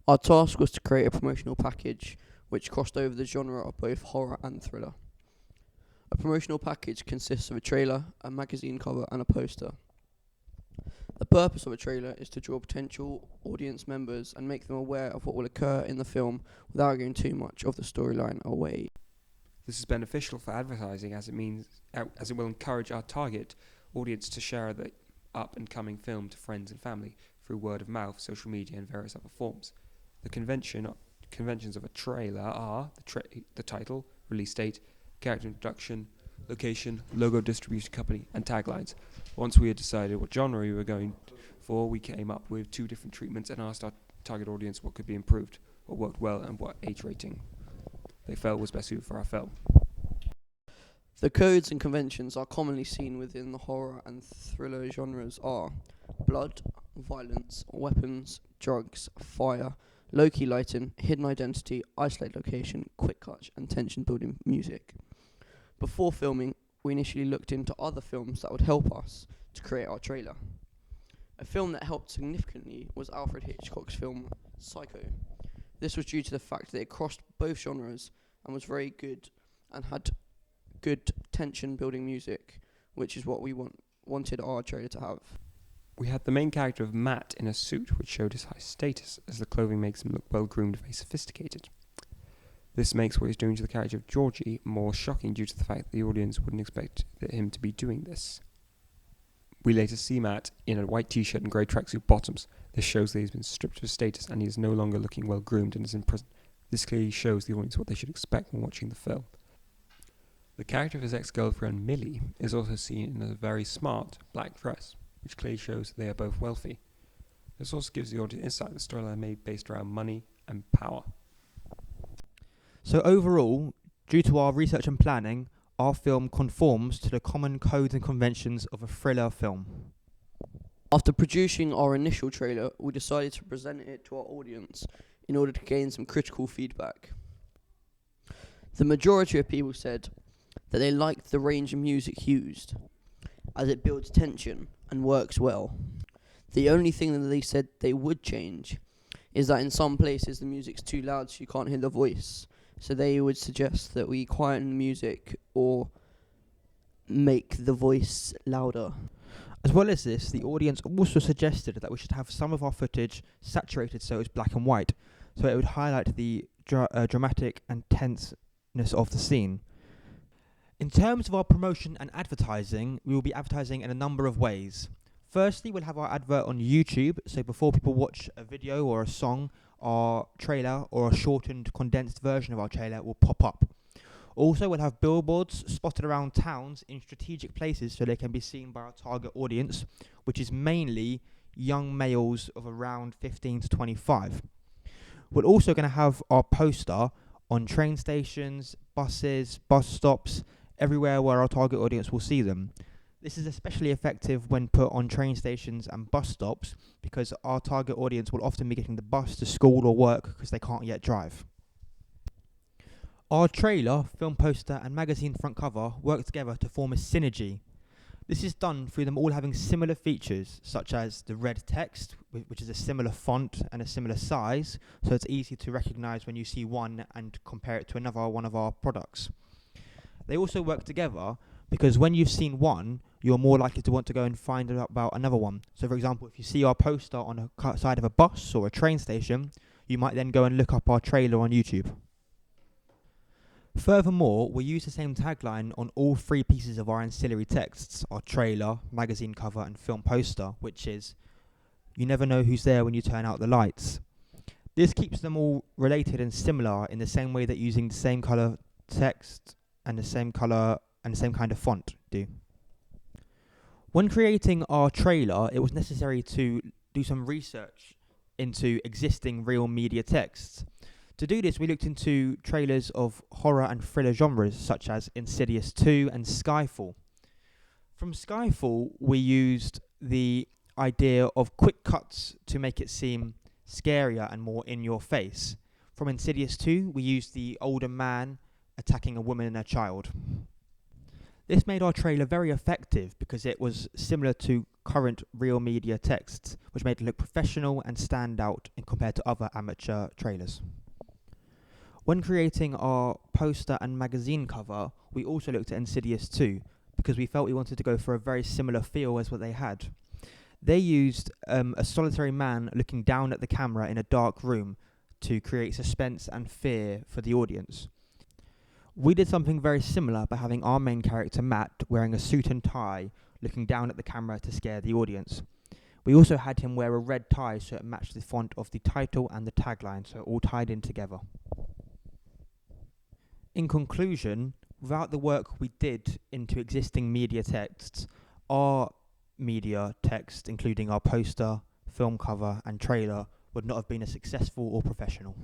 Our task was to create a promotional package which crossed over the genre of both horror and thriller. A promotional package consists of a trailer, a magazine cover, and a poster. The purpose of a trailer is to draw potential audience members and make them aware of what will occur in the film without giving too much of the storyline away. This is beneficial for advertising as it will encourage our target audience to share the up-and-coming film to friends and family through word of mouth, social media, and various other forms. The conventions of a trailer are the title, release date, character introduction, location, logo, distribution company, and taglines. Once we had decided what genre we were going for, we came up with 2 different treatments and asked our target audience what could be improved, what worked well, and what age rating they felt was best suited for our film. The codes and conventions are commonly seen within the horror and thriller genres are blood, violence, weapons, drugs, fire, low-key lighting, hidden identity, isolated location, quick cuts, and tension-building music. Before filming, we initially looked into other films that would help us to create our trailer. A film that helped significantly was Alfred Hitchcock's film Psycho. This was due to the fact that it crossed both genres and was very good and had good tension-building music, which is what we wanted our trailer to have. We had the main character of Matt in a suit which showed his high status, as the clothing makes him look well-groomed and very sophisticated. This makes what he's doing to the character of Georgie more shocking due to the fact that the audience wouldn't expect him to be doing this. We later see Matt in a white t-shirt and grey tracksuit bottoms. This shows that he's been stripped of his status and he is no longer looking well-groomed and is in prison. This clearly shows the audience what they should expect when watching the film. The character of his ex-girlfriend Millie is also seen in a very smart black dress, which clearly shows that they are both wealthy. This also gives the audience insight that the storyline may be based around money and power. So overall, due to our research and planning, our film conforms to the common codes and conventions of a thriller film. After producing our initial trailer, we decided to present it to our audience in order to gain some critical feedback. The majority of people said that they liked the range of music used, as it builds tension and works well. The only thing that they said they would change is that in some places the music's too loud so you can't hear the voice, so they would suggest that we quieten the music or make the voice louder. As well as this, the audience also suggested that we should have some of our footage saturated so it's black and white, so it would highlight the dramatic and tenseness of the scene. In terms of our promotion and advertising, we will be advertising in a number of ways. Firstly, we'll have our advert on YouTube, so before people watch a video or a song, our trailer or a shortened, condensed version of our trailer will pop up. Also, we'll have billboards spotted around towns in strategic places so they can be seen by our target audience, which is mainly young males of around 15 to 25. We're also going to have our poster on train stations, buses, bus stops, everywhere where our target audience will see them. This is especially effective when put on train stations and bus stops because our target audience will often be getting the bus to school or work because they can't yet drive. Our trailer, film poster and magazine front cover work together to form a synergy. This is done through them all having similar features, such as the red text, which is a similar font and a similar size, so it's easy to recognise when you see one and compare it to another one of our products. They also work together because when you've seen one, you're more likely to want to go and find out about another one. So for example, if you see our poster on a side of a bus or a train station, you might then go and look up our trailer on YouTube. Furthermore, we use the same tagline on all 3 pieces of our ancillary texts, our trailer, magazine cover and film poster, which is, "You never know who's there when you turn out the lights." This keeps them all related and similar in the same way that using the same colour text and the same colour and the same kind of font do. When creating our trailer, it was necessary to do some research into existing real media texts. To do this, we looked into trailers of horror and thriller genres such as Insidious 2 and Skyfall. From Skyfall, we used the idea of quick cuts to make it seem scarier and more in your face. From Insidious 2, we used the older man attacking a woman and a child. This made our trailer very effective because it was similar to current real media texts, which made it look professional and stand out compared to other amateur trailers. When creating our poster and magazine cover, we also looked at Insidious 2 because we felt we wanted to go for a very similar feel as what they had. They used a solitary man looking down at the camera in a dark room to create suspense and fear for the audience. We did something very similar by having our main character Matt wearing a suit and tie looking down at the camera to scare the audience. We also had him wear a red tie so it matched the font of the title and the tagline, so it all tied in together. In conclusion, without the work we did into existing media texts, our media text, including our poster, film cover and trailer, would not have been as successful or professional.